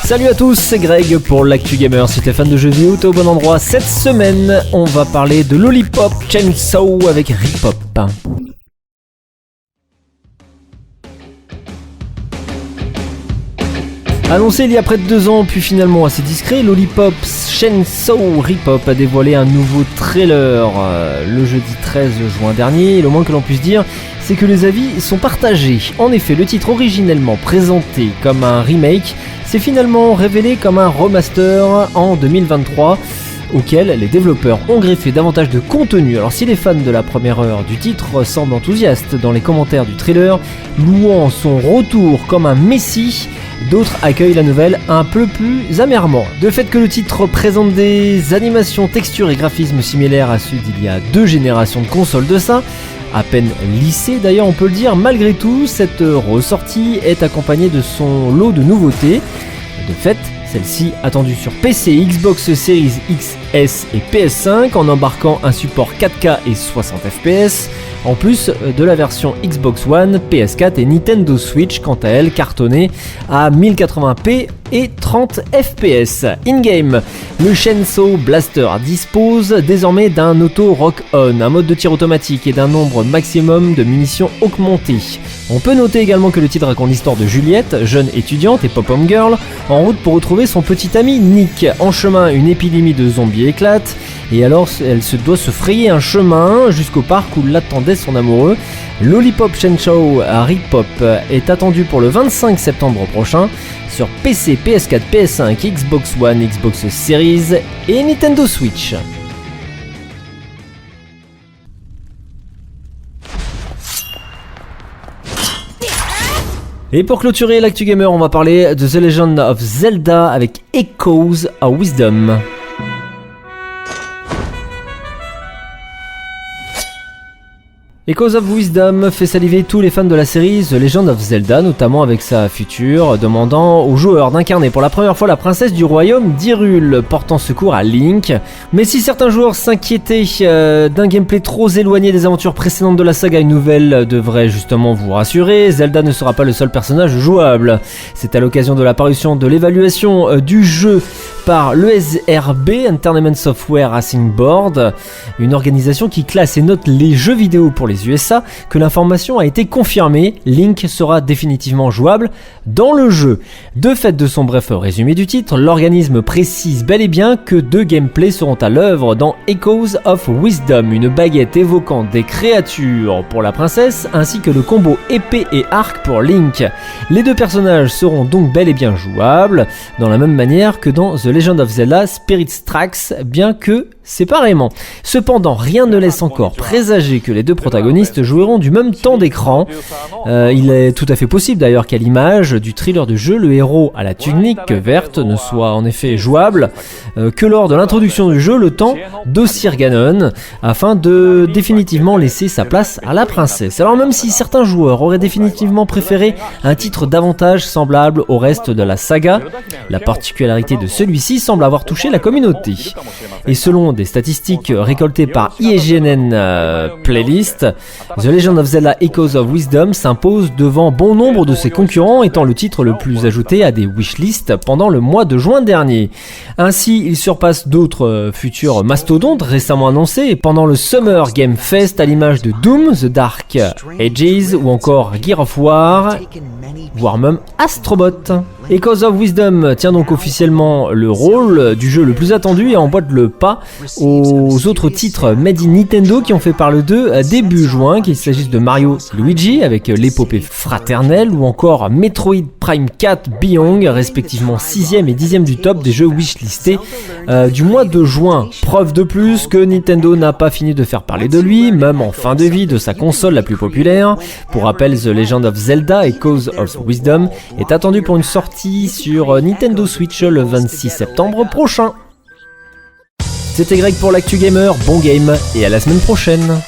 Salut à tous, c'est Greg pour l'Actu Gamer. Si t'es fan de jeux vidéo, t'es au bon endroit. Cette semaine, on va parler de Lollipop Chainsaw avec Ripop. Annoncé il y a près de 2 ans, puis finalement assez discret, Lollipop Chainsaw Ripop a dévoilé un nouveau trailer le jeudi 13 juin dernier. Et le moins que l'on puisse dire, c'est que les avis sont partagés. En effet, le titre originellement présenté comme un remake s'est finalement révélé comme un remaster en 2023, auquel les développeurs ont greffé davantage de contenu. Alors si les fans de la première heure du titre semblent enthousiastes dans les commentaires du trailer, louant son retour comme un messie, d'autres accueillent la nouvelle un peu plus amèrement. De fait que le titre présente des animations, textures et graphismes similaires à ceux d'il y a 2 générations de consoles de ça, à peine lissé d'ailleurs on peut le dire, malgré tout cette ressortie est accompagnée de son lot de nouveautés. De fait, celle-ci attendue sur PC, Xbox Series XS et PS5 en embarquant un support 4K et 60 fps, en plus de la version Xbox One, PS4 et Nintendo Switch quant à elle cartonnée à 1080p et 30 fps. In-game, le Chainsaw Blaster dispose désormais d'un auto rock-on, un mode de tir automatique et d'un nombre maximum de munitions augmenté. On peut noter également que le titre raconte l'histoire de Juliette, jeune étudiante et pop-up girl, en route pour retrouver son petit ami Nick. En chemin, une épidémie de zombies éclate, et alors elle doit se frayer un chemin jusqu'au parc où l'attendait son amoureux. Lollipop Chainsaw Ripop est attendu pour le 25 septembre prochain sur PC, PS4, PS5, Xbox One, Xbox Series et Nintendo Switch. Et pour clôturer l'Actu Gamer, on va parler de The Legend of Zelda avec Echoes of Wisdom. Echoes of Wisdom fait saliver tous les fans de la série The Legend of Zelda, notamment avec sa future, demandant aux joueurs d'incarner pour la première fois la princesse du royaume d'Hyrule, portant secours à Link. Mais si certains joueurs s'inquiétaient d'un gameplay trop éloigné des aventures précédentes de la saga, une nouvelle devrait justement vous rassurer. Zelda ne sera pas le seul personnage jouable. C'est à l'occasion de la parution de l'évaluation du jeu par l'ESRB, Entertainment Software Racing Board, une organisation qui classe et note les jeux vidéo pour les USA, que l'information a été confirmée. Link sera définitivement jouable dans le jeu. De fait de son bref résumé du titre, l'organisme précise bel et bien que 2 gameplays seront à l'œuvre dans Echoes of Wisdom, une baguette évoquant des créatures pour la princesse, ainsi que le combo épée et arc pour Link. Les 2 personnages seront donc bel et bien jouables, dans la même manière que dans The Legend of Zelda Spirit Tracks, bien que séparément. Cependant, rien ne laisse encore présager que les 2 protagonistes joueront du même temps d'écran. Il est tout à fait possible d'ailleurs qu'à l'image du trailer du jeu, le héros à la tunique verte ne soit en effet jouable que lors de l'introduction du jeu, le temps d'Ossir Ganon, afin de définitivement laisser sa place à la princesse. Alors même si certains joueurs auraient définitivement préféré un titre davantage semblable au reste de la saga, la particularité de celui-ci semble avoir touché la communauté. Et selon des statistiques récoltées par IGN Playlist, The Legend of Zelda Echoes of Wisdom s'impose devant bon nombre de ses concurrents, étant le titre le plus ajouté à des wishlists pendant le mois de juin dernier. Ainsi, il surpasse d'autres futurs mastodontes récemment annoncés pendant le Summer Game Fest, à l'image de Doom, The Dark Ages ou encore Gears of War, voire même Astrobot. Echoes of Wisdom tient donc officiellement le rôle du jeu le plus attendu et emboîte le pas aux autres titres made in Nintendo qui ont fait parler d'eux début juin, qu'il s'agisse de Mario Luigi avec l'épopée fraternelle ou encore Metroid Prime 4 Beyond, respectivement 6ème et 10ème du top des jeux wishlistés du mois de juin. Preuve de plus que Nintendo n'a pas fini de faire parler de lui, même en fin de vie de sa console la plus populaire. Pour rappel, The Legend of Zelda Echoes of Wisdom est attendu pour une sortie sur Nintendo Switch le 26 septembre prochain. C'était Greg pour l'Actu Gamer, bon game et à la semaine prochaine.